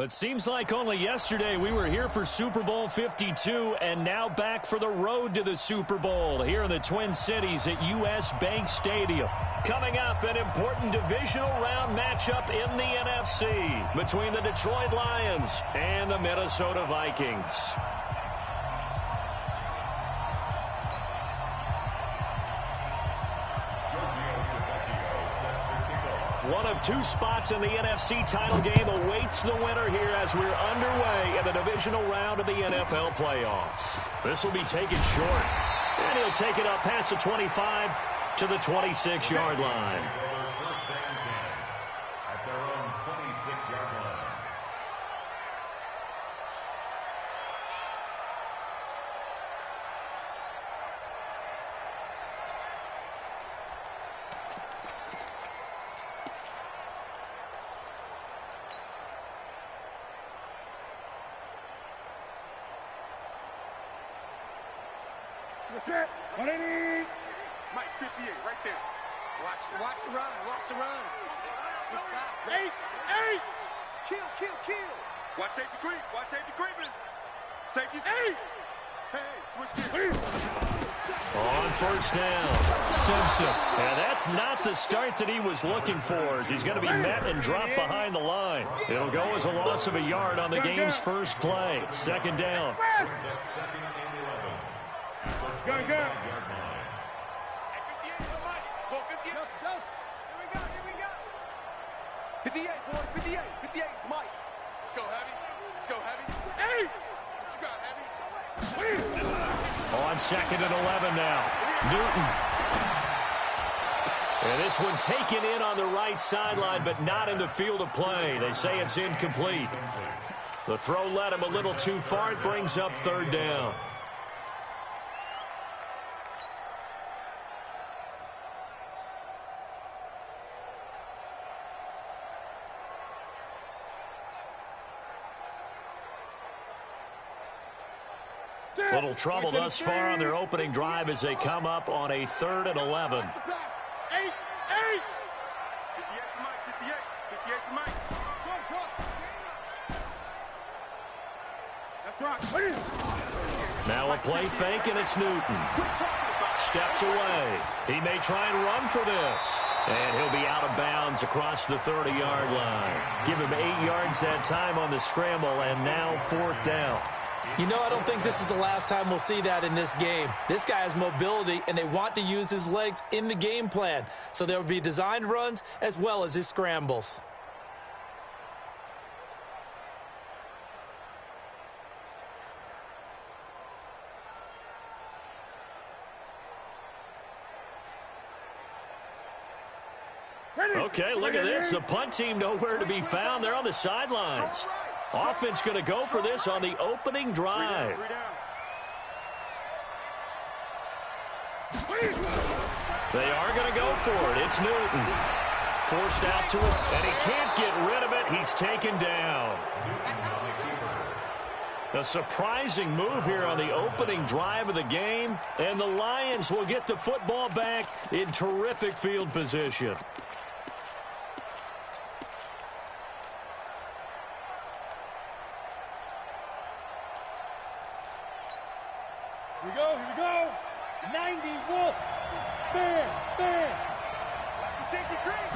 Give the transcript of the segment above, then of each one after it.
It seems like only yesterday we were here for Super Bowl 52 and now back for the road to the Super Bowl here in the Twin Cities at US Bank Stadium. Coming up, an important divisional round matchup in the NFC between the Detroit Lions and the Minnesota Vikings. One of two spots in the NFC title game awaits the winner here as we're underway in the divisional round of the NFL playoffs. This will be taken short, and he'll take it up past the 25 to the 26-yard line. First and 10 at their own 26-yard line. Mike, 58, right there. Watch the run. Watch the run. This side. Eight. Kill. Watch safety creep. Watch safety creeping. Safety. Hey, switch gears. On first down, Simpson. And that's not the start that he was looking for, as he's going to be met and dropped behind the line. It'll go as a loss of a yard on the game's first play. Second down. Second and 11. Go. Yard line. 58, boy, 58, Mike. Let's go heavy. Hey! What you got, heavy? On second and 11 now, Newton. And this one taken in on the right sideline, but not in the field of play. They say it's incomplete. The throw led him a little too far. It brings up third down. Little trouble thus far on their opening drive as they come up on a 3rd and 11. 58 for Mike, 58 for Mike. Now a play fake, and it's Newton. Steps away. He may try and run for this. And he'll be out of bounds across the 30-yard line. Give him 8 yards that time on the scramble, and now 4th down. You know, I don't think this is the last time we'll see that in this game. This guy has mobility, and they want to use his legs in the game plan. So there will be designed runs as well as his scrambles. Okay, look at this. The punt team nowhere to be found. They're on the sidelines. Offense going to go for this on the opening drive. They are going to go for it. It's Newton. Forced out to it, and he can't get rid of it. He's taken down. A surprising move here on the opening drive of the game, and the Lions will get the football back in terrific field position. Here we go. 90 Wolf. Bam. Watch the safety creep.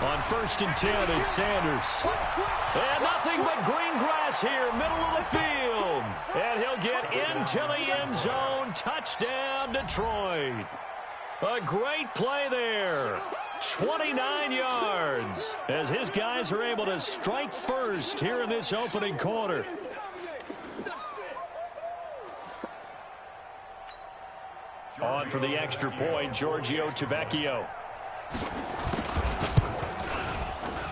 On 1st and 10, it's Sanders. And nothing but green grass here, middle of the field. And he'll get into the end zone. Touchdown, Detroit. A great play there. 29 yards as his guys are able to strike first here in this opening quarter. On for the extra point, Giorgio Tavecchio.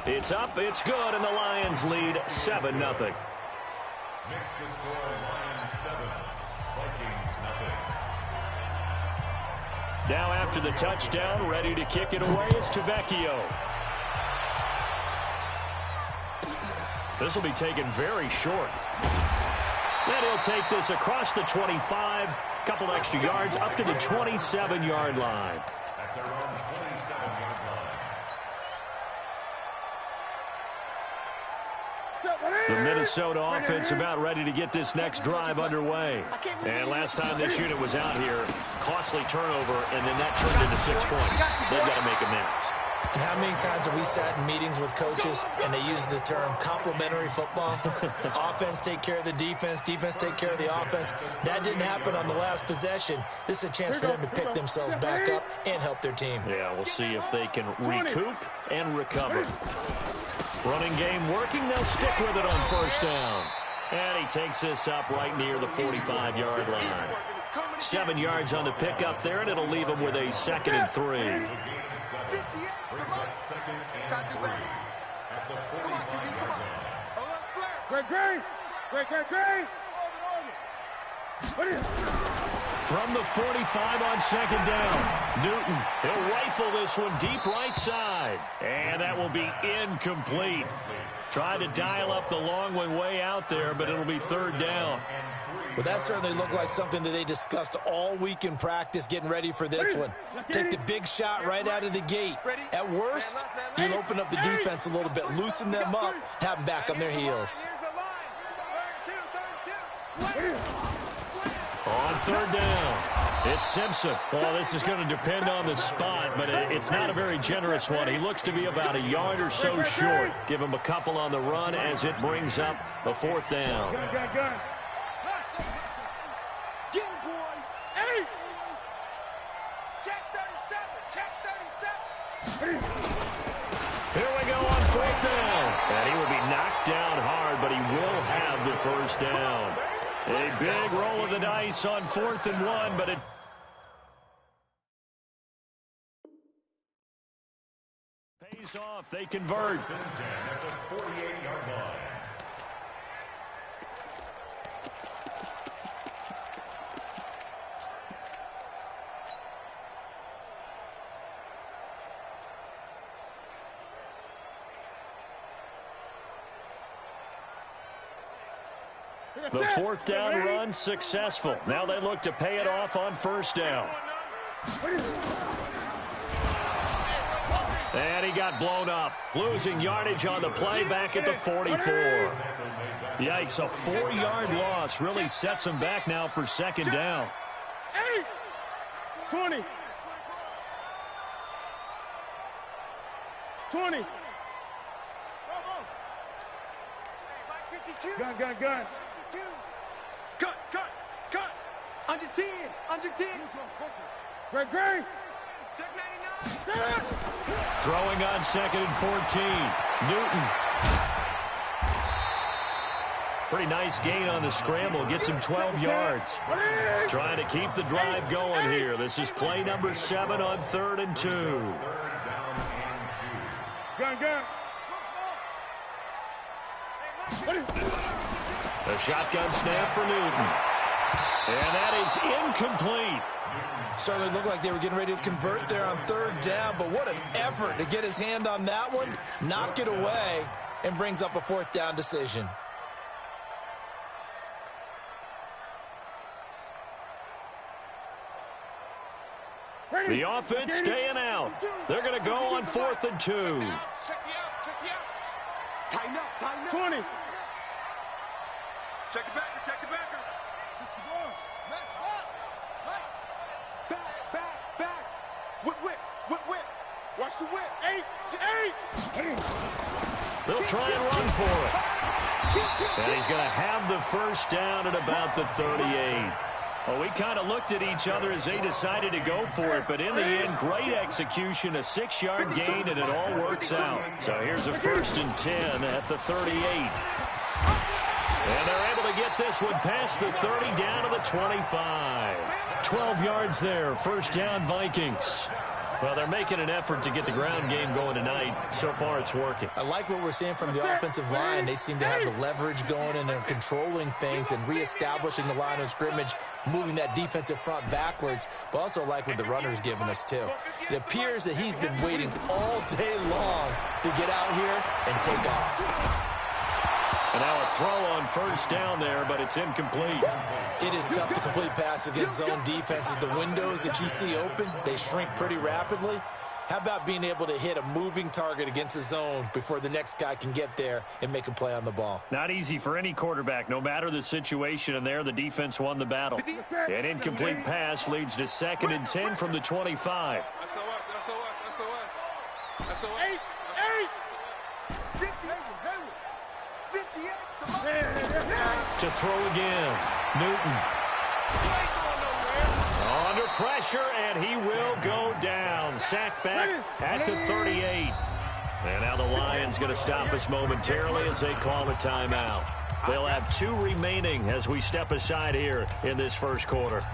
It's up, it's good, and the Lions lead 7-0. Next to score, Lions 7, Vikings 0. Now after the touchdown, ready to kick it away is Tavecchio. This will be taken very short. Then he'll take this across the 25, couple extra yards up to the 27-yard line. At their own 27-yard line. The Minnesota offense about ready to get this next drive underway. And last time this unit was out here, costly turnover, and then that turned into 6 points. They've got to make amends. And how many times have we sat in meetings with coaches and they use the term complementary football? Offense take care of the defense, defense take care of the offense. That didn't happen on the last possession. This is a chance for them to pick themselves back up and help their team. Yeah, we'll see if they can recoup and recover. Running game working, they'll stick with it on first down. And he takes this up right near the 45-yard line. 7 yards on the pickup there, and it'll leave him with a 2nd and 3. From the 45 on 2nd down, Newton, he'll rifle this one deep right side. And that will be incomplete. Tried to dial up the long one way out there, but it'll be 3rd down. Well, that certainly looked like something that they discussed all week in practice, getting ready for this one. Take the big shot right out of the gate. At worst, you'll open up the defense a little bit, loosen them up, have them back on their heels. On 3rd down, it's Simpson. Well, this is going to depend on the spot, but it's not a very generous one. He looks to be about a yard or so short. Give him a couple on the run as it brings up a 4th down. Get him, boy. Hey! Check 37. Check 37. Here we go on 4th down. And he will be knocked down hard, but he will have the 1st down. A big roll of the dice on 4th and 1, but it pays off. They convert. At the 48-yard line. The 4th down run successful. Now they look to pay it off on 1st down. And he got blown up. Losing yardage on the play back at the 44. Yikes, a 4-yard loss really sets him back now for 2nd down. 20. 20. Gun. Cut. Under 10. Greg. Check 99. Throwing on 2nd and 14. Newton. Pretty nice gain on the scramble. Gets him 12 yards. Trying to keep the drive going here. This is play number 7 on 3rd and 2. Gun. A shotgun snap for Newton. And that is incomplete. Certainly looked like they were getting ready to convert there on 3rd down, but what an effort to get his hand on that one, knock it away, and brings up a 4th down decision. The offense staying out. They're going to go on 4th and 2. Check me out. Tighten up. 20. Check the backer. Back. Whip. Watch the whip. 8. They'll try and run for it. And he's going to have the 1st down at about the 38. Well, we kind of looked at each other as they decided to go for it, but in the end, great execution, a 6-yard gain, and it all works out. So here's a 1st and 10 at the 38. And they're able to get this one past the 30 down to the 25. 12 yards there, 1st down Vikings. Well, they're making an effort to get the ground game going tonight. So far, it's working. I like what we're seeing from the offensive line. They seem to have the leverage going, and they're controlling things and reestablishing the line of scrimmage, moving that defensive front backwards, but also like what the runner's giving us, too. It appears that he's been waiting all day long to get out here and take off. And now a throw on 1st down there, but it's incomplete. It is tough to complete passes against zone defenses. The windows that you see open, they shrink pretty rapidly. How about being able to hit a moving target against a zone before the next guy can get there and make a play on the ball? Not easy for any quarterback, no matter the situation, and there the defense won the battle. An incomplete pass leads to 2nd and 10 from the 25. To throw again, Newton. Under pressure, and he will go down. Sacked back at the 38. And now the Lions going to stop us momentarily as they call a timeout. They'll have 2 remaining as we step aside here in this first quarter.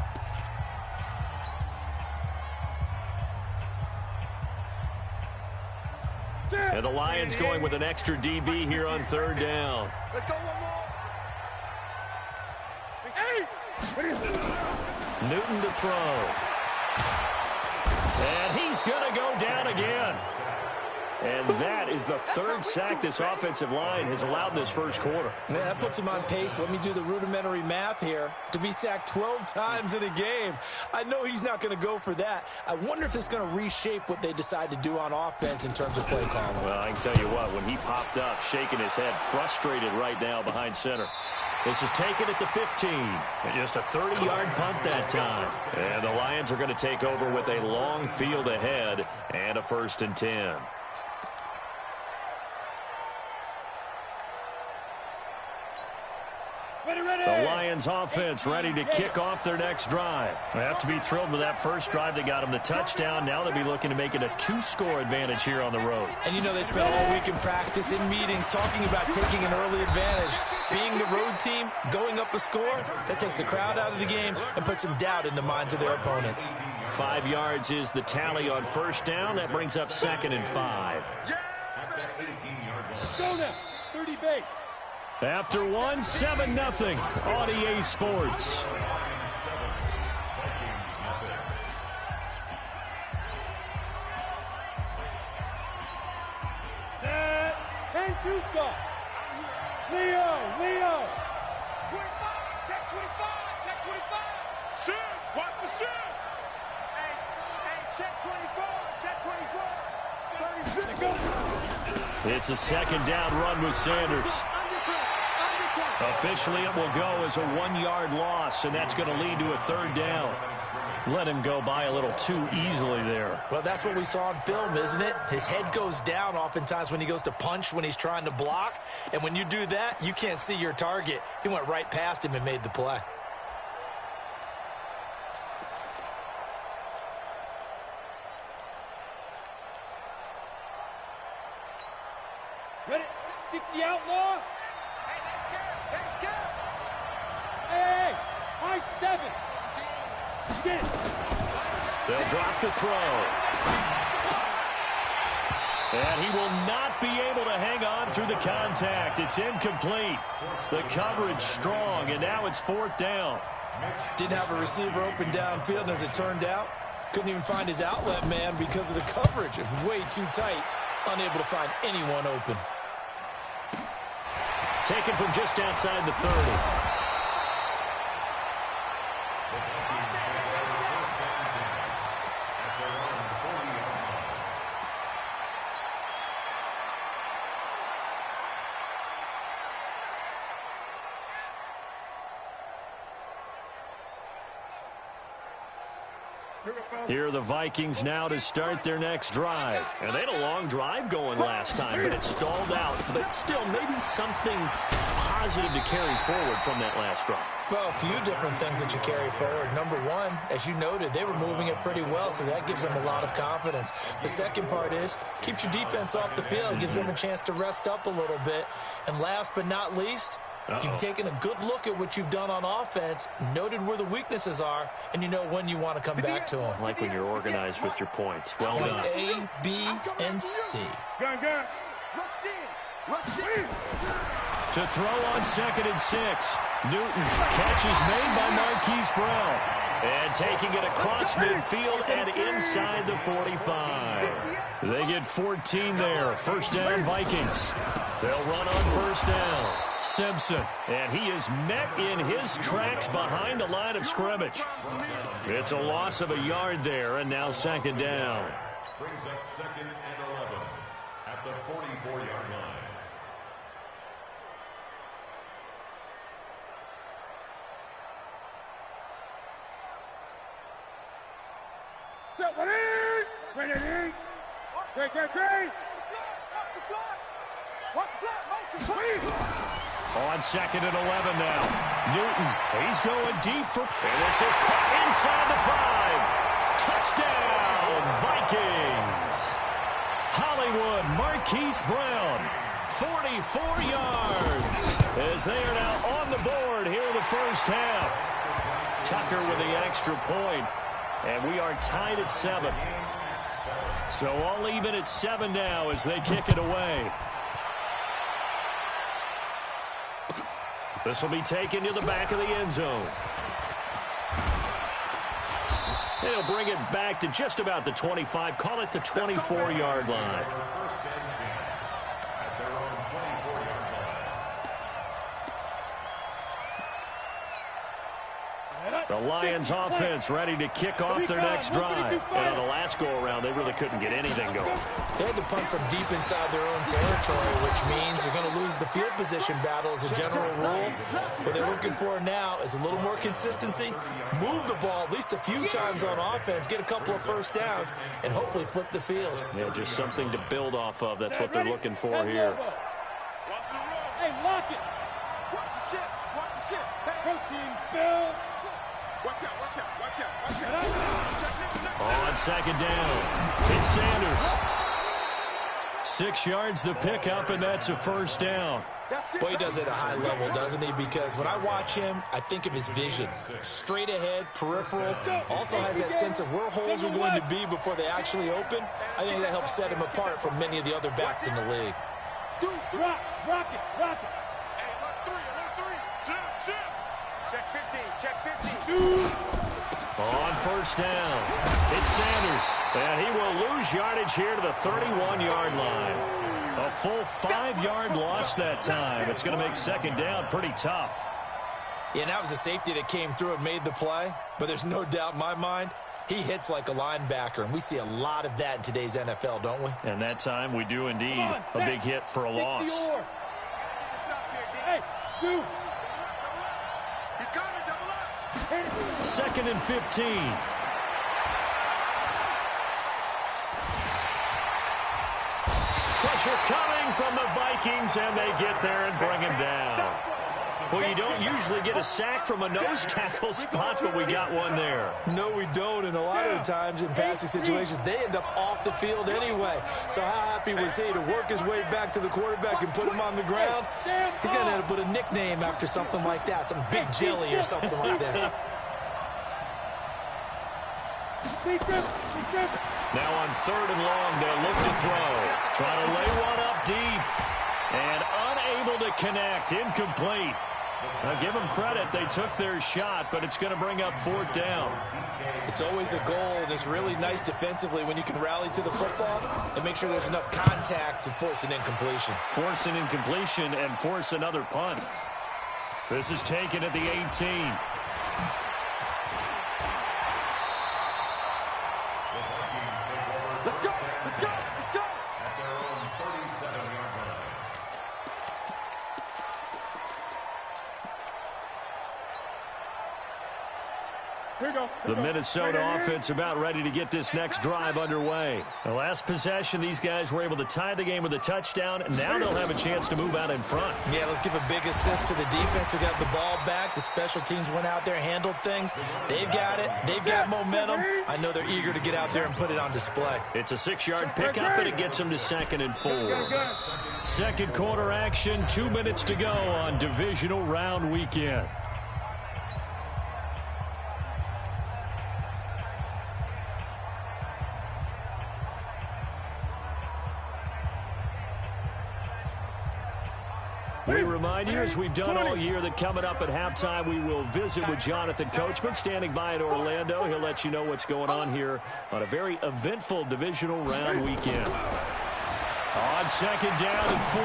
And the Lions going with an extra DB here on 3rd down. Let's go one more. Newton to throw. And he's going to go down again. And that is the 3rd sack this offensive line has allowed in this first quarter. Man, that puts him on pace. Let me do the rudimentary math here. To be sacked 12 times in a game. I know he's not going to go for that. I wonder if it's going to reshape what they decide to do on offense in terms of play calling. Well, I can tell you what, when he popped up, shaking his head, frustrated right now behind center. This is taken at the 15. And just a 30-yard punt that time. And the Lions are going to take over with a long field ahead and a 1st and 10. The Lions offense ready to kick off their next drive. They have to be thrilled with that first drive. They got them the touchdown. Now they'll be looking to make it a 2-score advantage here on the road. And you know they spent all week in practice, in meetings, talking about taking an early advantage. Being the road team, going up a score, that takes the crowd out of the game and puts some doubt in the minds of their opponents. 5 yards is the tally on 1st down. That brings up 2nd and 5. Go now. 30 base. After 1, 7-0 on EA Sports. Set. 10-2 stop. Leo. 25. Check 25. Check 25. Shoot. Watch the shoot. Hey, check 24. Check 24. 36. It's a 2nd down run with Sanders. Officially, it will go as a 1-yard loss, and that's going to lead to a 3rd down. Let him go by a little too easily there. Well, that's what we saw on film, isn't it? His head goes down oftentimes when he goes to punch, when he's trying to block. And when you do that, you can't see your target. He went right past him and made the play. Ready? 60 outlaw. Hey, high 7. Get it. They'll drop the throw. And he will not be able to hang on through the contact. It's incomplete. The coverage strong, and now it's 4th down. Didn't have a receiver open downfield, and as it turned out, couldn't even find his outlet man because of the coverage. It was way too tight, unable to find anyone open. Taken from just outside the 30. Here are the Vikings now to start their next drive. And they had a long drive going last time, but it stalled out. But still, maybe something positive to carry forward from that last drive. Well, a few different things that you carry forward. Number one, as you noted, they were moving it pretty well, so that gives them a lot of confidence. The second part is, keeps your defense off the field, gives them a chance to rest up a little bit. And last but not least, you've taken a good look at what you've done on offense, noted where the weaknesses are, and you know when you want to come back to them. Like when you're organized with your points. Well done. A, B, and C. Gun. Rush in. To throw on 2nd and 6. Newton. Catch is made by Marquise Brown. And taking it across midfield and inside the 45. They get 14 there. 1st down, Vikings. They'll run on 1st down. Simpson, and he is met in his tracks behind the line of scrimmage. It's a loss of a yard there, and now 2nd down. Brings up 2nd and 11 at the 44-yard line. On 2nd and 11 now. Newton, he's going deep for, and this is caught inside the 5. Touchdown, Vikings. Hollywood Marquise Brown, 44 yards, as they are now on the board here in the first half. Tucker with the extra point, and we are tied at 7. So all even at 7 now as they kick it away. This will be taken to the back of the end zone. They'll bring it back to just about the 25. Call it the 24-yard line. The Lions offense ready to kick off their next drive. And on the last go-around, they really couldn't get anything going. They had to punt from deep inside their own territory, which means they're going to lose the field position battle as a general rule. What they're looking for now is a little more consistency, move the ball at least a few times on offense, get a couple of first downs, and hopefully flip the field. Yeah, just something to build off of. That's what they're looking for here. Hey, lock it. Watch the shit. Watch the shit. Protein spill. Watch out, watch out, watch out, watch out. On 2nd down, it's Sanders. 6 yards the pickup, and that's a first down. Boy, he does it at a high level, doesn't he? Because when I watch him, I think of his vision. Straight ahead, peripheral, also has that sense of where holes are going to be before they actually open. I think that helps set him apart from many of the other backs in the league. Rock it. Hey, alert 3. Check 15. On first down, it's Sanders, and he will lose yardage here to the 31-yard line. A full 5-yard loss that time. It's going to make 2nd down pretty tough. Yeah, and that was a safety that came through and made the play, but there's no doubt in my mind, he hits like a linebacker, and we see a lot of that in today's NFL, don't we? And that time we do indeed. A big hit for a loss. Hey, 2. 2nd and 15. Pressure coming from the Vikings, and they get there and bring him down. Well, you don't usually get a sack from a nose tackle spot, but we got one there. No, we don't, and a lot of the times in passing situations, they end up off the field anyway. So how happy was he to work his way back to the quarterback and put him on the ground? He's going to have to put a nickname after something like that, some Big Jelly or something like that. Now on 3rd and long, they'll look to throw. Trying to lay one up deep. And unable to connect. Incomplete. Now give them credit. They took their shot, but it's going to bring up 4th down. It's always a goal, and it's really nice defensively when you can rally to the football and make sure there's enough contact to force an incompletion. Force an incompletion and force another punt. This is taken at the 18. Let's go. At their own 37-yard line. The Minnesota offense about ready to get this next drive underway. The last possession, these guys were able to tie the game with a touchdown, and now they'll have a chance to move out in front. Yeah, let's give a big assist to the defense who got the ball back. The special teams went out there, handled things. They've got it. They've got momentum. I know they're eager to get out there and put it on display. It's a 6-yard pickup, and it gets them to 2nd and 4. Second quarter action, 2 minutes to go on divisional round weekend. We remind you, as we've done all year, that coming up at halftime, we will visit with Jonathan Coachman, standing by in Orlando. He'll let you know what's going on here on a very eventful divisional round weekend. On 2nd down and 4,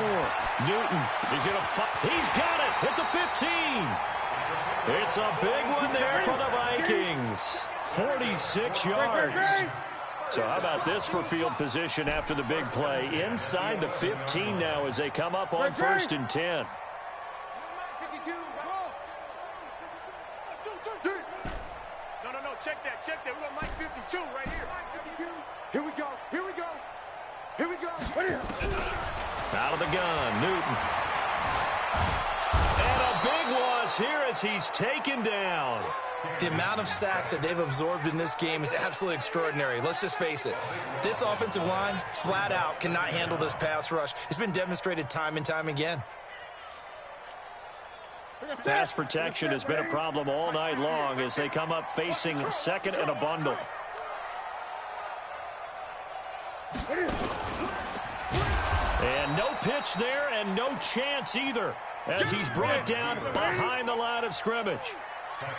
Newton is going to fight. He's got it at the 15. It's a big one there for the Vikings. 46 yards. So how about this for field position after the big play? Inside the 15 now as they come up on 1st and 10. No, check that. We got Mike 52 right here. Here we go. Out of the gun, Newton. And a big loss here as he's taken down. The amount of sacks that they've absorbed in this game is absolutely extraordinary. Let's just face it. This offensive line, flat out, cannot handle this pass rush. It's been demonstrated time and time again. Pass protection has been a problem all night long as they come up facing 2nd and a bundle. And no pitch there and no chance either as he's brought down behind the line of scrimmage.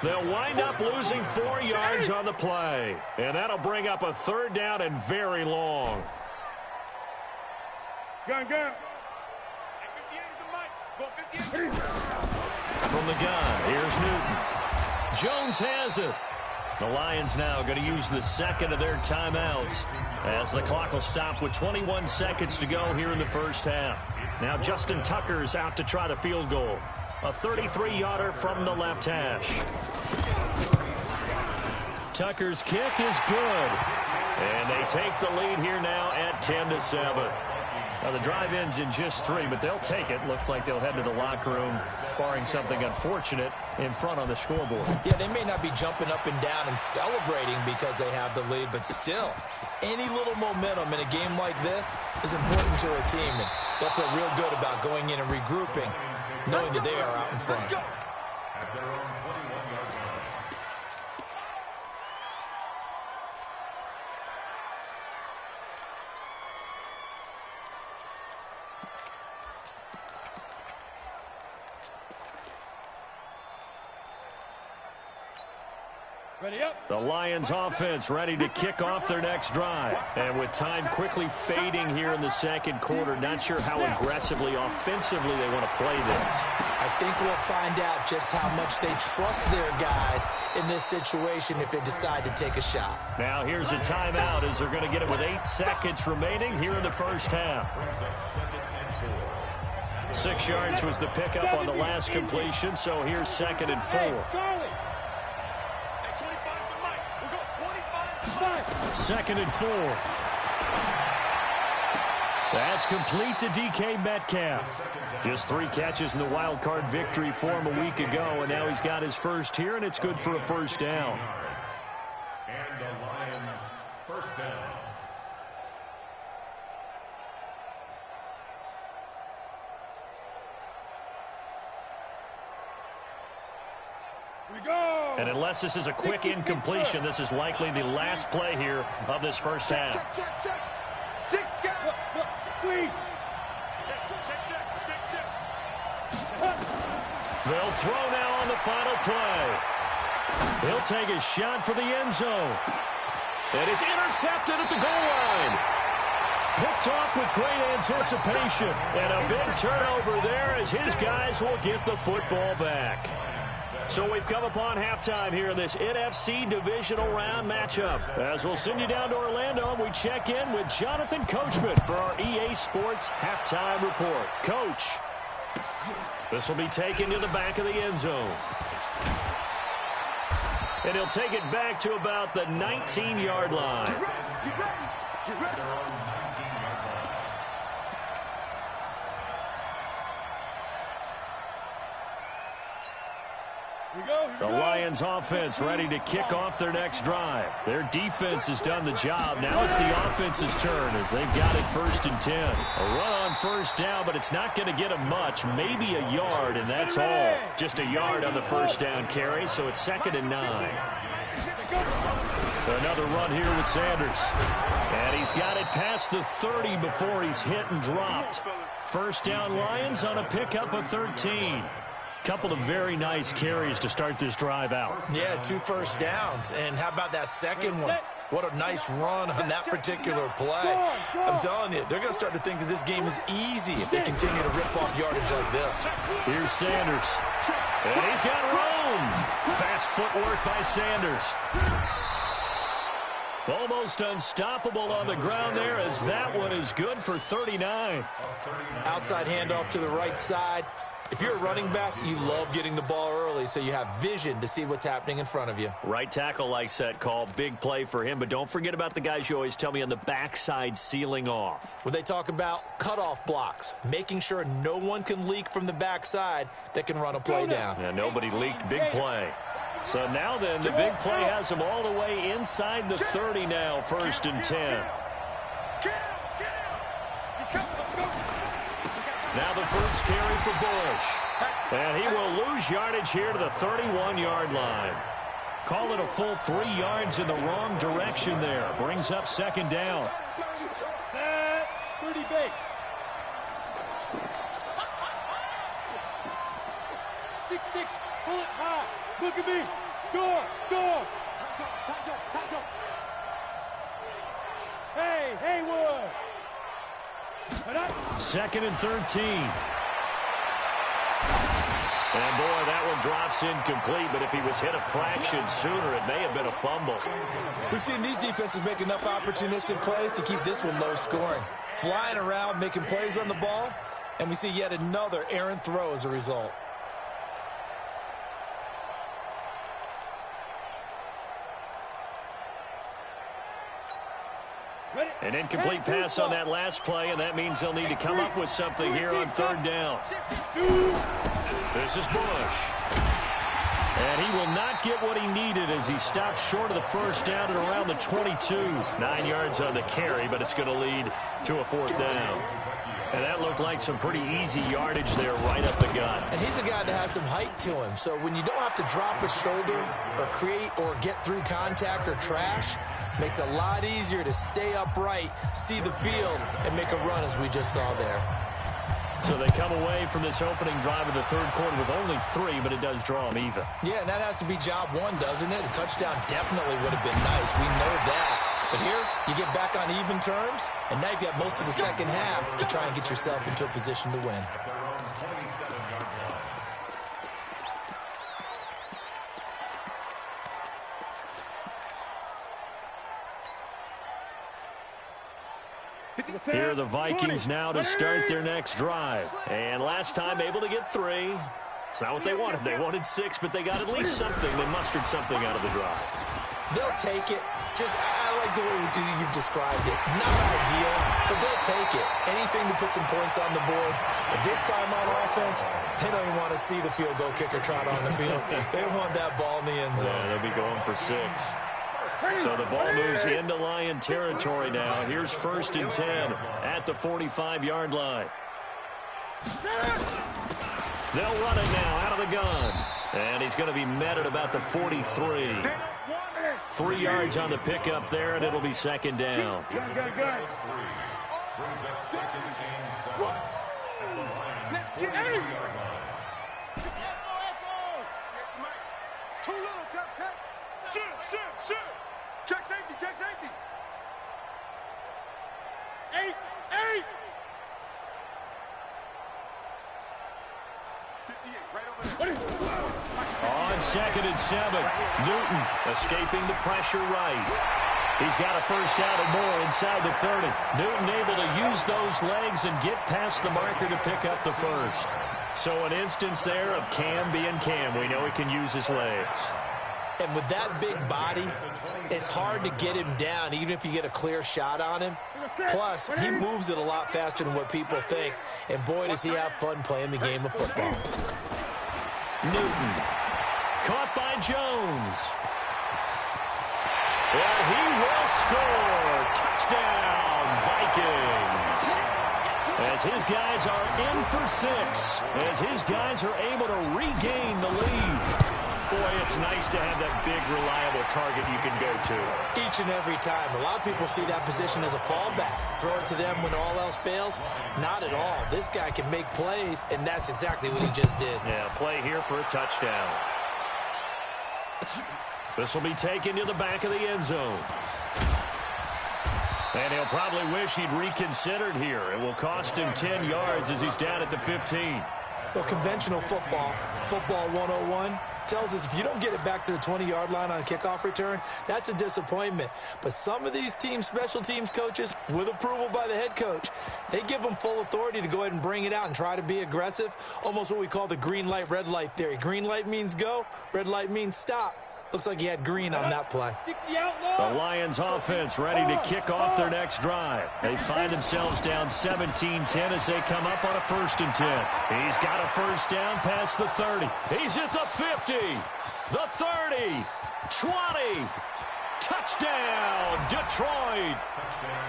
They'll wind up losing 4 yards on the play. And that'll bring up a 3rd down and very long. Gun. From the gun, here's Newton. Jones has it. The Lions now going to use the 2nd of their timeouts as the clock will stop with 21 seconds to go here in the first half. Now Justin Tucker's out to try the field goal. A 33-yarder from the left hash. Tucker's kick is good. And they take the lead here now at 10-7. Now, the drive ends in just 3, but they'll take it. Looks like they'll head to the locker room, barring something unfortunate in front on the scoreboard. Yeah, they may not be jumping up and down and celebrating because they have the lead, but still, any little momentum in a game like this is important to a team, and they'll feel real good about going in and regrouping, knowing that they are out in front. At their own 21-yard line. Ready up. The Lions offense ready to kick off their next drive. And with time quickly fading here in the 2nd quarter, not sure how aggressively, offensively they want to play this. I think we'll find out just how much they trust their guys in this situation if they decide to take a shot. Now here's a timeout as they're going to get it with 8 seconds remaining here in the first half. 6 yards was the pickup on the last completion, so here's 2nd and 4. 2nd and 4. That's complete to DK Metcalf. Just 3 catches in the wild card victory for him a week ago, and now he's got his first here, and it's good for a first down. And the Lions first down. And unless this is a quick incompletion, this is likely the last play here of this first half. They'll throw now on the final play. He'll take a shot for the end zone. And it's intercepted at the goal line. Picked off with great anticipation. And a big turnover there as his guys will get the football back. So we've come upon halftime here in this NFC divisional round matchup. As we'll send you down to Orlando, we check in with Jonathan Coachman for our EA Sports halftime report. Coach, this will be taken to the back of the end zone. And he'll take it back to about the 19-yard line. Get ready. The Lions offense ready to kick off their next drive. Their defense has done the job. Now it's the offense's turn as they've got it 1st and 10. A run on first down, but it's not going to get them much. Maybe a yard, and that's all. Just a yard on the first down carry, so it's 2nd and 9. Another run here with Sanders. And he's got it past the 30 before he's hit and dropped. First down Lions on a pickup of 13. Couple of very nice carries to start this drive out. Yeah, 2 first downs. And how about that second one? What a nice run on that particular play. I'm telling you, they're going to start to think that this game is easy if they continue to rip off yardage like this. Here's Sanders. And he's got room. Fast footwork by Sanders. Almost unstoppable on the ground there, as that one is good for 39. Outside handoff to the right side. If you're a running back, you love getting the ball early so you have vision to see what's happening in front of you. Right tackle likes that call. Big play for him, but don't forget about the guys you always tell me on the backside sealing off. When they talk about cutoff blocks, making sure no one can leak from the backside that can run a play down. Yeah, nobody leaked. Big play. So now then, the big play has them all the way inside the 30 now, 1st and 10. Now the first carry for Bush. And he will lose yardage here to the 31-yard line. Call it a full 3 yards in the wrong direction there. Brings up 2nd down. 30 base. 6-6, pull it high. Look at me. Door. Hey, Haywood. 2nd and 13. And boy, that one drops incomplete, but if he was hit a fraction sooner, it may have been a fumble. We've seen these defenses make enough opportunistic plays to keep this one low scoring. Flying around, making plays on the ball, and we see yet another errant throw as a result. An incomplete pass on that last play, and that means they'll need to come up with something here on 3rd down. This is Bush. And he will not get what he needed as he stops short of the 1st down at around the 22. 9 yards on the carry, but it's going to lead to a 4th down. And that looked like some pretty easy yardage there right up the gut. And he's a guy that has some height to him, so when you don't have to drop a shoulder or create or get through contact or trash, makes it a lot easier to stay upright, see the field, and make a run as we just saw there. So they come away from this opening drive of the 3rd quarter with only 3, but it does draw them even. Yeah, and that has to be job 1, doesn't it? A touchdown definitely would have been nice. We know that. But here, you get back on even terms, and now you've got most of the 2nd half to try and get yourself into a position to win. Here are the Vikings now to start their next drive. And last time able to get 3. It's not what they wanted. They wanted 6, but they got at least something. They mustered something out of the drive. They'll take it. I like the way you've described it. Not ideal, but they'll take it. Anything to put some points on the board. But this time on offense, they don't even want to see the field goal kicker trot on the field. They want that ball in the end zone. Yeah, they'll be going for 6. So the ball moves into Lion territory now. Here's 1st and 10 at the 45-yard line. They'll run it now out of the gun. And he's going to be met at about the 43. 3 yards on the pickup there, and it'll be 2nd down. Brings up 2nd and 7. Let's get it. Too little, cut. Shoot. Check safety. 8. 58, right over there. On 2nd and 7, Newton escaping the pressure right. He's got a 1st down and more inside the 30. Newton able to use those legs and get past the marker to pick up the 1st. So an instance there of Cam being Cam. We know he can use his legs. And with that big body, it's hard to get him down, even if you get a clear shot on him. Plus, he moves it a lot faster than what people think. And boy, does he have fun playing the game of football. Newton. Caught by Jones. And he will score. Touchdown, Vikings. As his guys are in for 6. As his guys are able to regain the lead. Boy, it's nice to have that big, reliable target you can go to. Each and every time. A lot of people see that position as a fallback. Throw it to them when all else fails. Not at all. This guy can make plays, and that's exactly what he just did. Yeah, play here for a touchdown. This will be taken to the back of the end zone. And he'll probably wish he'd reconsidered here. It will cost him 10 yards as he's down at the 15. Well, conventional football 101, tells us if you don't get it back to the 20-yard line on a kickoff return, that's a disappointment. But some of these special teams coaches, with approval by the head coach, they give them full authority to go ahead and bring it out and try to be aggressive, almost what we call the green light, red light theory. Green light means go, red light means stop. Looks like he had green on that play. The Lions offense ready to kick off their next drive. They find themselves down 17-10 as they come up on a 1st and 10. He's got a first down past the 30. He's at the 50, the 30, 20. Touchdown, Detroit.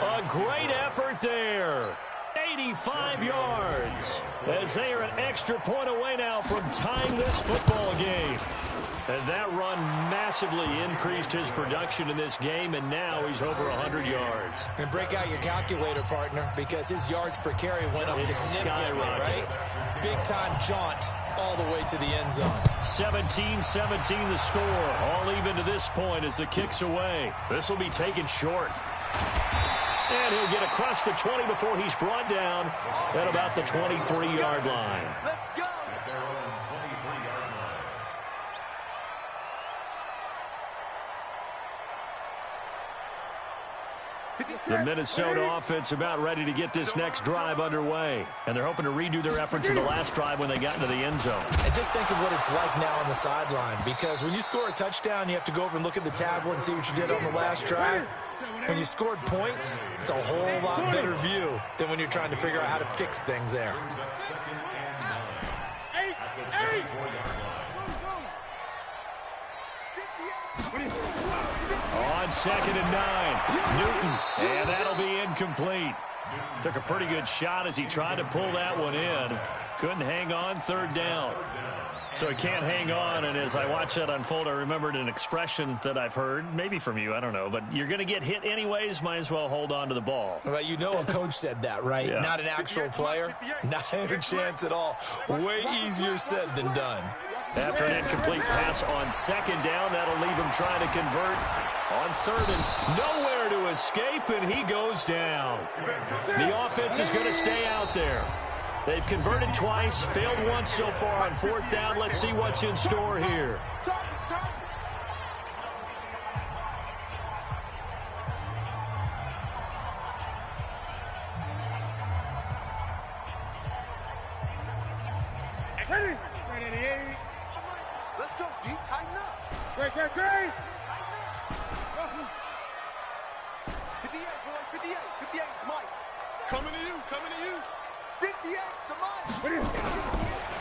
A great effort there. 85 yards as they are an extra point away now from tying this football game. And that run massively increased his production in this game, and now he's over 100 yards. And break out your calculator, partner, because his yards per carry went up significantly, right? Big-time jaunt all the way to the end zone. 17-17 the score, all even to this point as the kick's away. This will be taken short. And he'll get across the 20 before he's brought down at about the 23-yard line. Let's go. The Minnesota offense about ready to get this next drive underway. And they're hoping to redo their efforts in the last drive when they got into the end zone. And just think of what it's like now on the sideline, because when you score a touchdown, you have to go over and look at the tablet and see what you did on the last drive. When you scored points, it's a whole lot better view than when you're trying to figure out how to fix things there. On 2nd and 9, Newton, and that'll be incomplete. Took a pretty good shot as he tried to pull that one in. Couldn't hang on, 3rd down. So he can't hang on, and as I watched that unfold, I remembered an expression that I've heard, maybe from you, I don't know, but you're going to get hit anyways, might as well hold on to the ball. Well, you know a coach said that, right? Yeah. Not an actual player. Not a chance at all. Way easier said than done. After an incomplete pass on 2nd down, that'll leave him trying to convert on 3rd and nowhere to escape, and he goes down. The offense is going to stay out there. They've converted twice, failed once so far on 4th down. Let's see what's in store here. Let's go, D. Tighten up. Great. 58, boy. 58. 58, Mike. Coming to you. 58 to Mike.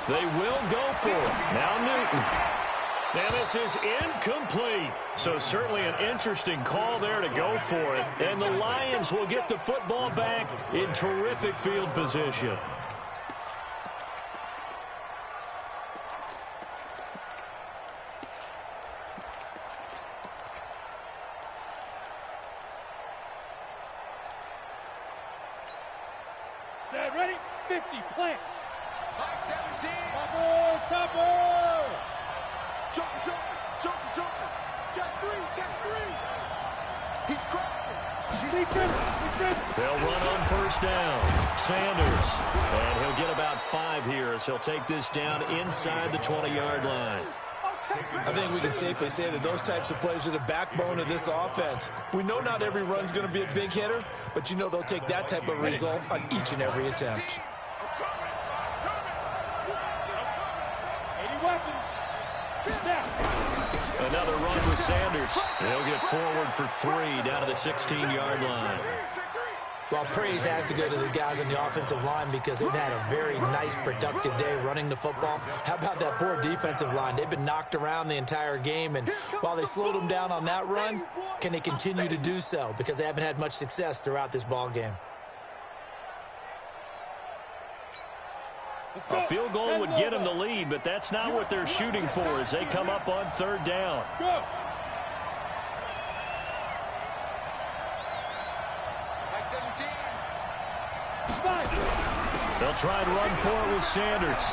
They will go for it. Now Newton. Now this is incomplete. So certainly an interesting call there to go for it. And the Lions will get the football back in terrific field position. Set, ready, 50, plant. Mike 17. Topper. Jumper. Check three. He's crossing. They'll run on 1st down. Sanders. And he'll get about 5 here as he'll take this down inside the 20-yard line. I think we can safely say that those types of plays are the backbone of this offense. We know not every run's going to be a big hitter, but you know they'll take that type of result on each and every attempt. Another run with Sanders. He'll get forward for 3 down to the 16-yard line. Well, praise has to go to the guys on the offensive line because they've had a very nice, productive day running the football. How about that poor defensive line? They've been knocked around the entire game, and while they slowed them down on that run, can they continue to do so? Because they haven't had much success throughout this ball game. A field goal would get them the lead, but that's not what they're shooting for as they come up on 3rd down. Go. They'll try and run for it with Sanders.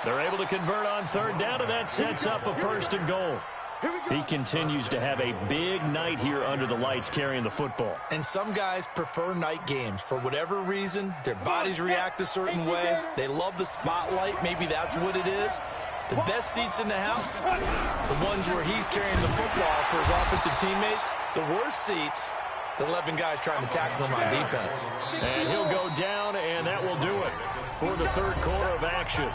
They're able to convert on 3rd down, and that sets up a 1st and goal. He continues to have a big night here under the lights carrying the football. And some guys prefer night games. For whatever reason, their bodies react a certain way. They love the spotlight. Maybe that's what it is. The best seats in the house, the ones where he's carrying the football for his offensive teammates. The worst seats, the 11 guys trying to tackle him on defense. And he'll go down, and that will do it for the third quarter of action.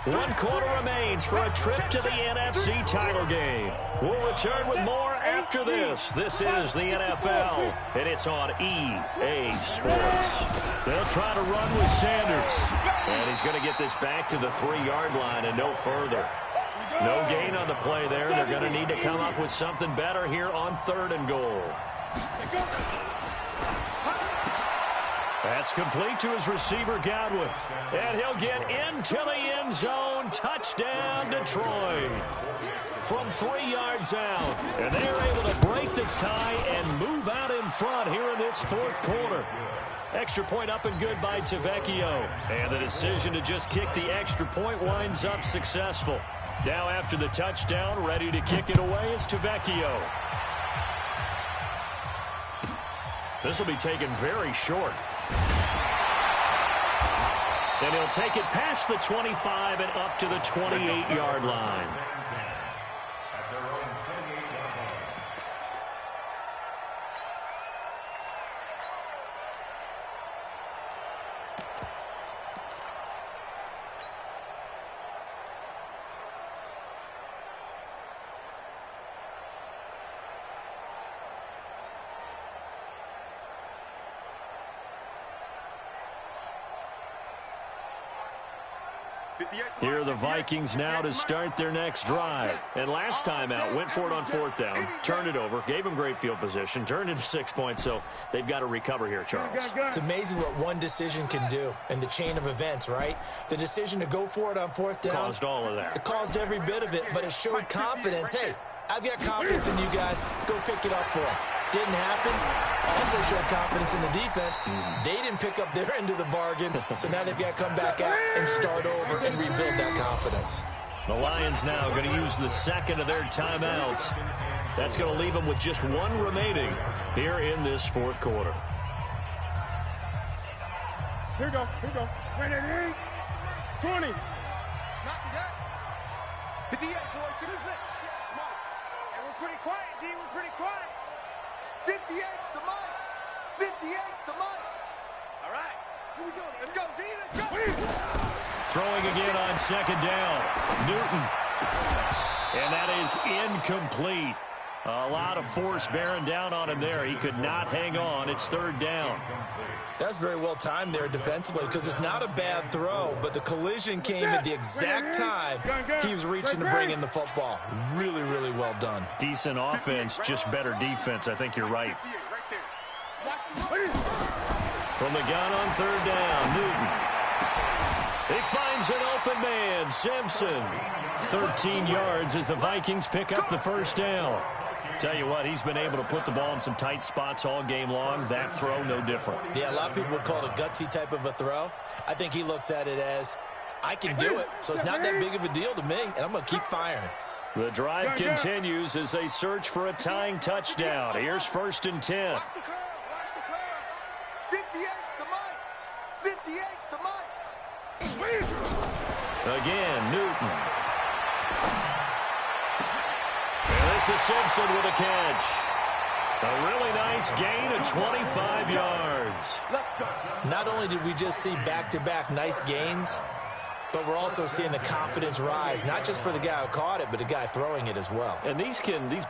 1 quarter remains for a trip to the NFC title game. We'll return with more after this. This is the NFL, and it's on EA Sports. They'll try to run with Sanders. And he's going to get this back to the 3-yard line and no further. No gain on the play there. They're going to need to come up with something better here on 3rd and goal. That's complete to his receiver, Godwin. And he'll get into the end zone. Touchdown, Detroit. From 3 yards out. And they're able to break the tie and move out in front here in this 4th quarter. Extra point up and good by Tavecchio. And the decision to just kick the extra point winds up successful. Now after the touchdown, ready to kick it away is Tavecchio. This will be taken very short. And he'll take it past the 25 and up to the 28-yard line. Here are the Vikings now to start their next drive. And last time out, went for it on 4th down, turned it over, gave them great field position, turned it to 6 points, so they've got to recover here, Charles. It's amazing what one decision can do in the chain of events, right? The decision to go for it on 4th down. Caused all of that. It caused every bit of it, but it showed confidence. Hey, I've got confidence in you guys. Go pick it up for them. Didn't happen. Also showed confidence in the defense. They didn't pick up their end of the bargain, so now they've got to come back out and start over and rebuild that confidence. The Lions now going to use the second of their timeouts. That's going to leave them with just 1 remaining here in this 4th quarter. Here we go. 28, 20. Not that. 58, boys. 56. Come on. And we're pretty quiet, D. We're pretty quiet. 58's the money. 58's the money. All right. Here we go. Let's go, D. Let's go. Throwing again on 2nd down. Newton. And that is incomplete. A lot of force bearing down on him there. He could not hang on. It's 3rd down. That's very well timed there defensively because it's not a bad throw, but the collision came at the exact time he was reaching to bring in the football. Really, really well done. Decent offense, just better defense. I think you're right. From the gun on 3rd down, Newton. He finds an open man, Simpson. 13 yards as the Vikings pick up the 1st down. Tell you what, he's been able to put the ball in some tight spots all game long. That throw, no different. Yeah, a lot of people would call it a gutsy type of a throw. I think he looks at it as, I can do it, so it's not that big of a deal to me, and I'm going to keep firing. The drive continues as they search for a tying touchdown. Here's 1st and 10. Watch the curve. Watch the curve. 58's the money. 58's the money. Again, Newton. And this is Simpson with a catch. A really nice gain of 25 yards. Not only did we just see back-to-back nice gains, but we're also seeing the confidence rise, not just for the guy who caught it, but the guy throwing it as well. And these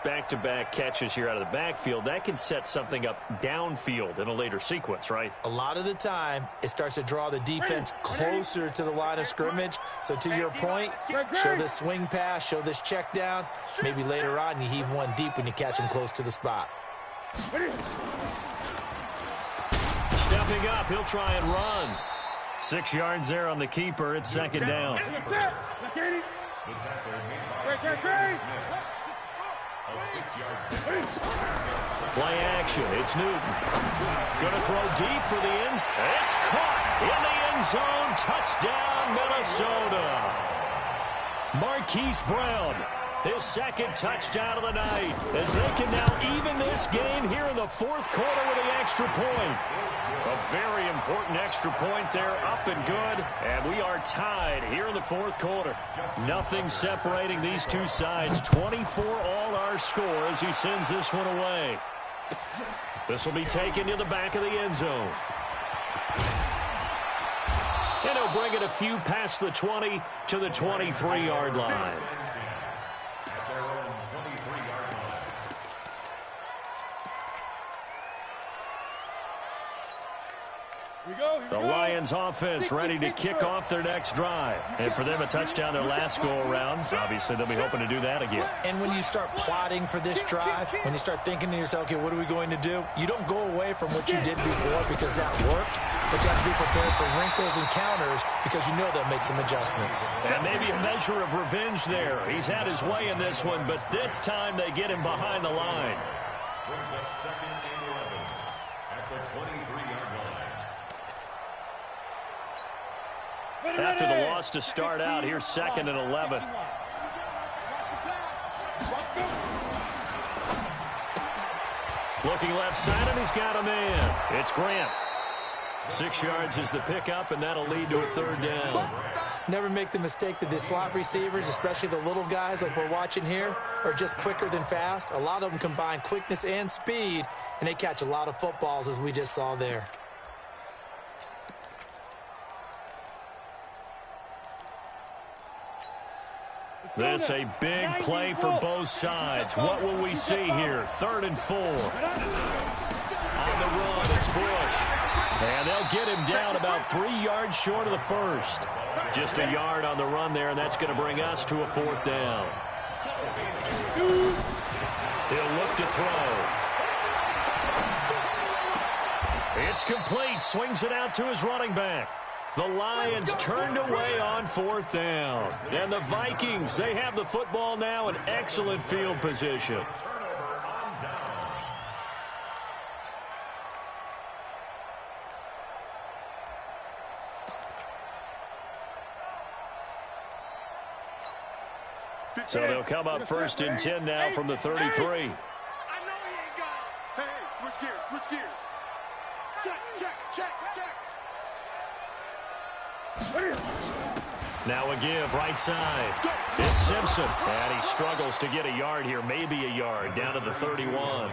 back-to-back catches here out of the backfield, that can set something up downfield in a later sequence, right? A lot of the time, it starts to draw the defense closer to the line of scrimmage. So to your point, show this swing pass, show this check down. Maybe later on you heave one deep when you catch him close to the spot. Stepping up, he'll try and run. 6 yards there on the keeper. It's 2nd down. Play action. It's Newton. Going to throw deep for the end. It's caught in the end zone. Touchdown, Minnesota. Marquise Brown his second touchdown of the night, as they can now even this game here in the fourth quarter with the extra point. A very important extra point there, up and good, and we are tied here in the fourth quarter. Nothing separating these two sides. 24 all our score as he sends this one away. This will be taken to the back of the end zone. And he'll bring it a few past the 20 to the 23-yard line. The Lions offense ready to kick off their next drive. And for them, a touchdown their last go-around. Obviously, they'll be hoping to do that again. And when you start plotting for this drive, when you start thinking to yourself, okay, what are we going to do? You don't go away from what you did before because that worked, but you have to be prepared for wrinkles and counters because you know they'll make some adjustments. And maybe a measure of revenge there. He's had his way in this one, but this time they get him behind the line. Brings up second and 11 at the 23-yard line. After the loss to start out, here's second and 11. Looking left side, and he's got a man. It's Grant. 6 yards is the pickup, and that'll lead to a third down. Never make the mistake that the slot receivers, especially the little guys like we're watching here, are just quicker than fast. A lot of them combine quickness and speed, and they catch a lot of footballs, as we just saw there. This a big play for both sides. What will we see here? 3rd and 4. On the run, it's Bush. And they'll get him down about 3 yards short of the first. Just a yard on the run there, and that's going to bring us to a fourth down. He'll look to throw. It's complete. Swings it out to his running back. The Lions turned away on fourth down. And the Vikings, they have the football now in excellent field position. So they'll come up 1st and 10 now from the 33. I know he ain't got it. Hey, switch gears, switch gears. Check. Now a give right side. It's Simpson. And he struggles to get a yard here, maybe a yard, down to the 31.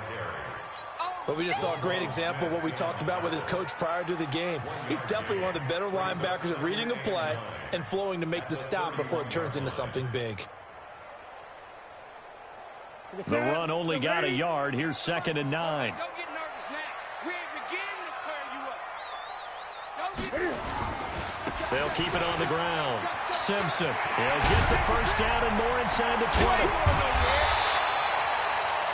But we just saw a great example of what we talked about with his coach prior to the game. He's definitely one of the better linebackers at reading a play and flowing to make the stop before it turns into something big. The run only got a yard. Here's 2nd and 9. Don't get nervous now. We ain't beginning to tear you up. They'll keep it on the ground. Simpson. He'll get the first down and more inside the 20.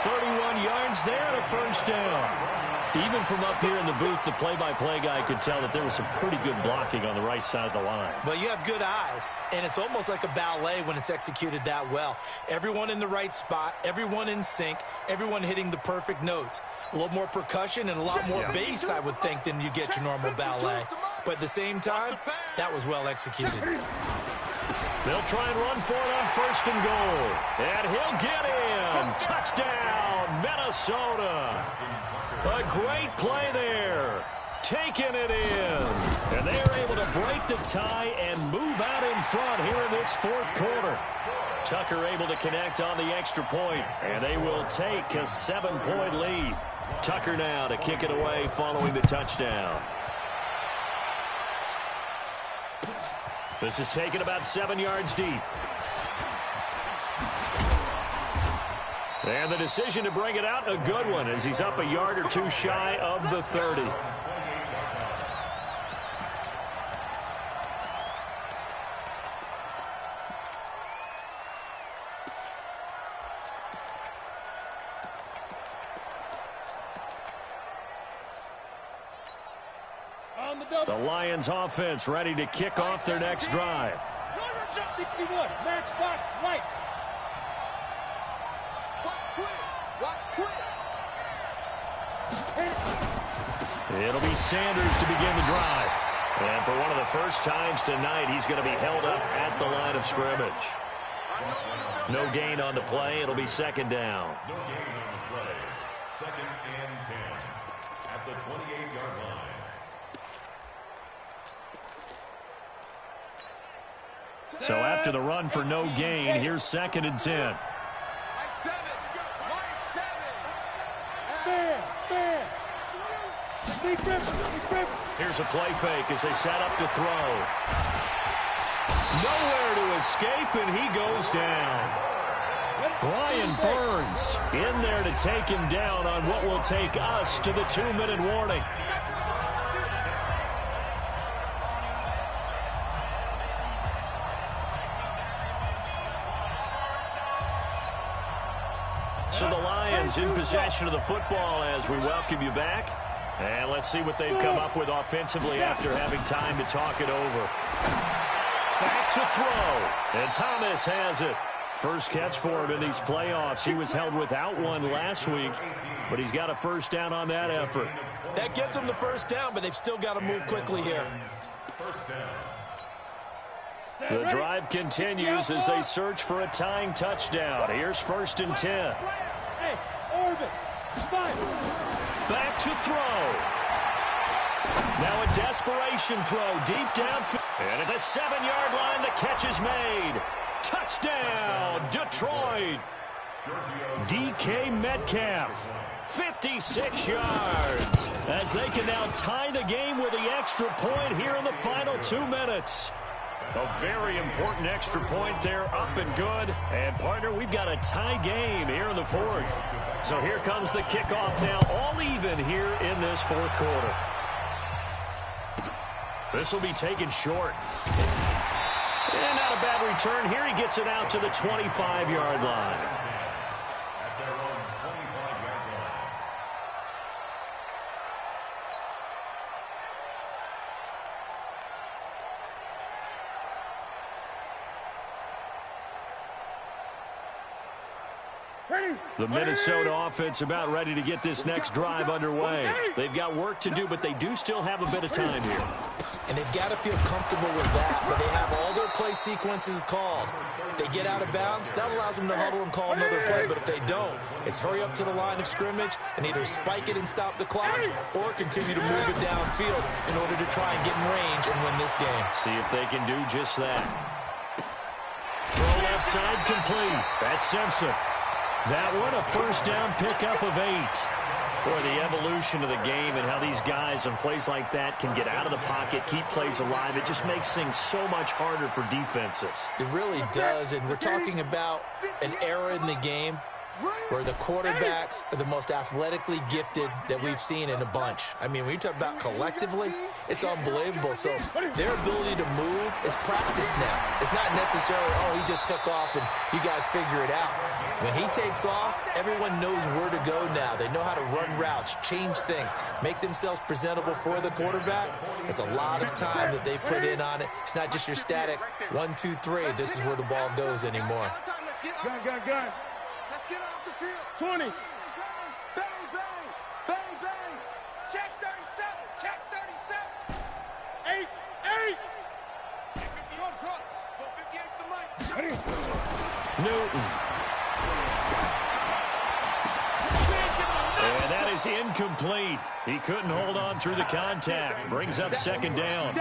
31 yards there and a first down. Even from up here in the booth, the play-by-play guy could tell that there was some pretty good blocking on the right side of the line. Well, you have good eyes, and it's almost like a ballet when it's executed that well. Everyone in the right spot, everyone in sync, everyone hitting the perfect notes. A little more percussion and a lot more bass, I would think, than you get your normal ballet. But at the same time, that was well executed. They'll try and run for it on 1st and goal. And he'll get in. Touchdown, Minnesota. A great play there. Taking it in. And they are able to break the tie and move out in front here in this fourth quarter. Tucker able to connect on the extra point, and they will take a 7-point lead. Tucker now to kick it away following the touchdown. This is taken about 7 yards deep. And the decision to bring it out, a good one, as he's up a yard or two shy of the 30. The Lions offense ready to kick off their next drive. 61, match box, right. Watch twins. It'll be Sanders to begin the drive. And for one of the first times tonight, he's going to be held up at the line of scrimmage. No gain on the play. It'll be second down. No gain on the play. Second and 10 at the 28-yard line. So after the run for no gain, here's second and 10. Here's a play fake as they set up to throw. Nowhere to escape, and he goes down. Brian Burns in there to take him down on what will take us to the 2-minute warning. So the Lions in possession of the football as we welcome you back. And let's see what they've come up with offensively after having time to talk it over. Back to throw. And Thomas has it. First catch for him in these playoffs. He was held without one last week, but he's got a first down on that effort. That gets them the first down, but they've still got to move quickly here. First down. The drive continues as they search for a tying touchdown. Here's first and 10. Back to throw. Now a desperation throw deep downfield. And at the 7-yard line, the catch is made. Touchdown, Detroit. DK Metcalf, 56 yards. As they can now tie the game with the extra point here in the final 2 minutes. A very important extra point there, up and good. And, partner, we've got a tie game here in the fourth. So here comes the kickoff now, all even here in this fourth quarter. This will be taken short. And not a bad return here. He gets it out to the 25-yard line. At their own 25-yard line. The Minnesota offense about ready to get this next drive underway. They've got work to do, but they do still have a bit of time here. And they've got to feel comfortable with that, but they have all their play sequences called. If they get out of bounds, that allows them to huddle and call another play, but if they don't, it's hurry up to the line of scrimmage and either spike it and stop the clock or continue to move it downfield in order to try and get in range and win this game. See if they can do just that. Throw left side complete. That's Simpson. That one, a first down pickup of 8. Boy, the evolution of the game and how these guys on plays like that can get out of the pocket, keep plays alive, it just makes things so much harder for defenses. It really does, and we're talking about an era in the game where the quarterbacks are the most athletically gifted that we've seen in a bunch. I mean, when you talk about collectively, it's unbelievable. So their ability to move is practiced now. It's not necessarily, oh, he just took off and you guys figure it out. When he takes off, everyone knows where to go now. They know how to run routes, change things, make themselves presentable for the quarterback. It's a lot of time that they put in on it. It's not just your static 1, 2, 3. This is where the ball goes anymore. Gun. Let's get off the field. 20. Bang, bang, bang, bang. Check 37, check 37. 8. 58's the mic. Newton. And that is incomplete. He couldn't hold on through the contact. Brings up second down.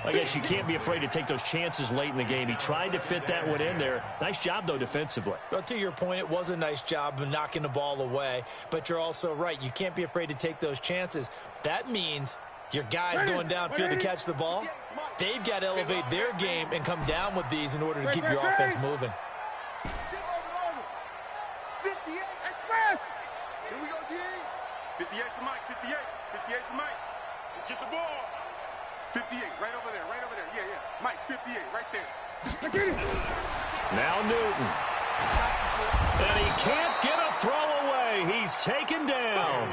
I guess you can't be afraid to take those chances late in the game. He tried to fit that one in there. Nice job, though, defensively. Well, to your point, it was a nice job of knocking the ball away. But you're also right. You can't be afraid to take those chances. That means your guys going downfield to catch the ball, they've got to elevate their game and come down with these in order to keep your offense moving. 58. Here we go, D. 58 for Mike. 58 for Mike. Let's get the ball. 58, right over there. Yeah. Mike, 58, right there. Now Newton. And he can't get a throw away. He's taken down.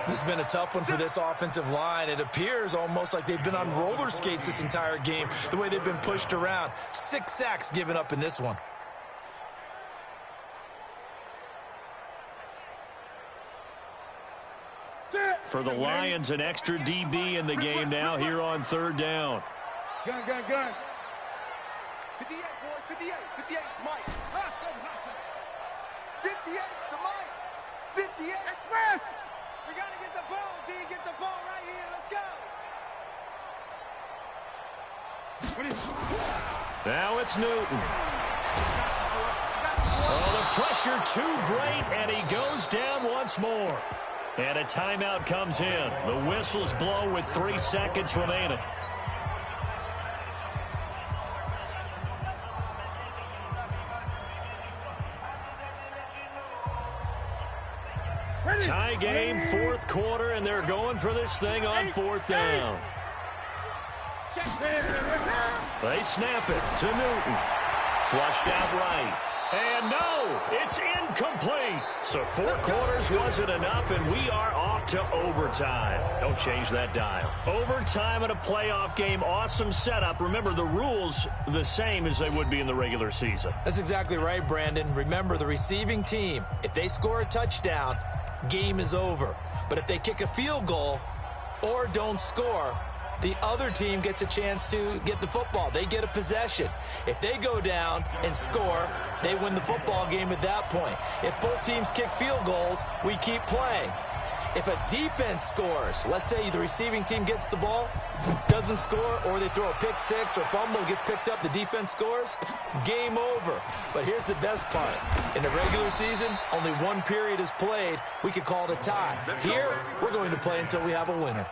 This has been a tough one for this offensive line. It appears almost like they've been on roller skates this entire game, the way they've been pushed around. 6 sacks given up in this one. For the Lions, an extra DB in the game now here on third down. Gun. 58, boys, 58, Mike. 58's the mic. 58. Express. We got to get the ball, D. Get the ball right here. Let's go. Now it's Newton. Oh, the pressure too great, and he goes down once more. And a timeout comes in. The whistles blow with 3 seconds remaining. Tie game, 4th quarter, and they're going for this thing on 4th down. They snap it to Newton. Flushed out right. And no, it's incomplete. So 4 quarters wasn't enough, and we are off to overtime. Don't change that dial. Overtime in a playoff game, awesome setup. Remember, the rules the same as they would be in the regular season. That's exactly right, Brandon. Remember, the receiving team, if they score a touchdown, game is over. But if they kick a field goal or don't score, the other team gets a chance to get the football. They get a possession. If they go down and score, they win the football game at that point. If both teams kick field goals, we keep playing. If a defense scores, let's say the receiving team gets the ball, doesn't score, or they throw a pick six or fumble, gets picked up, the defense scores, game over. But here's the best part. In the regular season, only 1 period is played. We could call it a tie. Here, we're going to play until we have a winner.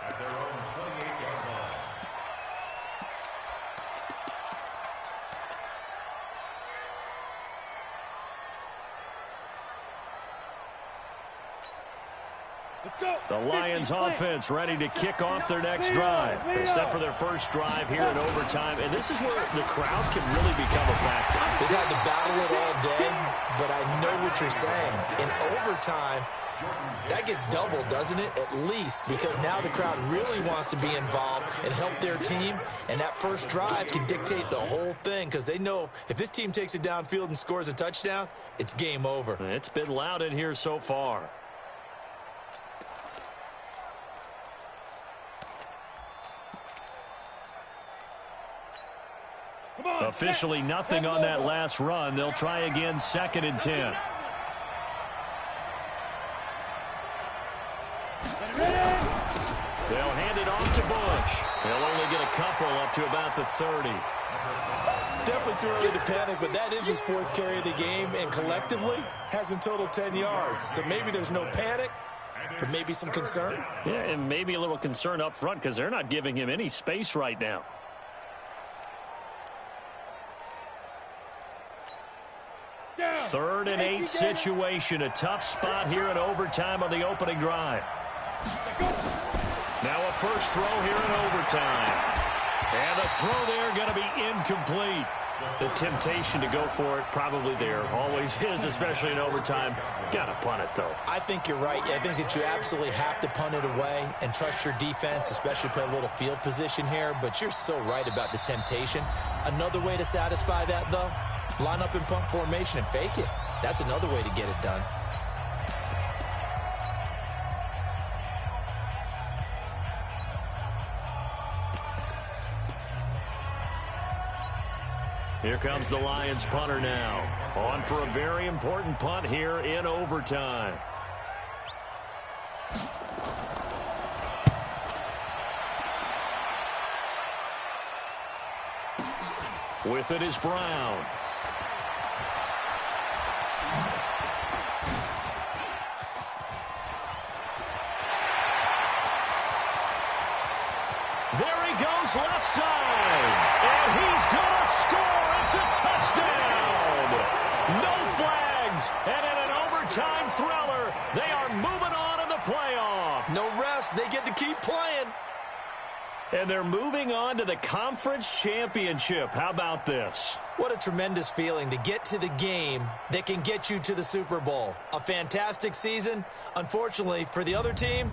The Lions offense ready to kick off their next drive. They're set for their first drive here in overtime, and this is where the crowd can really become a factor. They've had to battle it all day, but I know what you're saying. In overtime, that gets doubled, doesn't it? At least, because now the crowd really wants to be involved and help their team, and that first drive can dictate the whole thing because they know if this team takes it downfield and scores a touchdown, it's game over. It's been loud in here so far. Officially nothing on that last run. They'll try again, 2nd and 10. They'll hand it off to Bush. They'll only get a couple up to about the 30. Definitely too early to panic, but that is his 4th carry of the game, and collectively has in total 10 yards. So maybe there's no panic, but maybe some concern. Yeah, and maybe a little concern up front because they're not giving him any space right now. 3rd and 8 situation. A tough spot here in overtime on the opening drive. Now a first throw here in overtime. And the throw there going to be incomplete. The temptation to go for it probably there. Always is, especially in overtime. Got to punt it, though. I think you're right. I think that you absolutely have to punt it away and trust your defense, especially play a little field position here. But you're so right about the temptation. Another way to satisfy that, though, line up in punt formation and fake it. That's another way to get it done. Here comes the Lions punter now. On for a very important punt here in overtime. With it is Brown. There he goes left side. And he's going to score. It's a touchdown. No flags. And in an overtime thriller, they are moving on in the playoff. No rest. They get to keep playing. And they're moving on to the conference championship. How about this? What a tremendous feeling to get to the game that can get you to the Super Bowl. A fantastic season. Unfortunately, for the other team,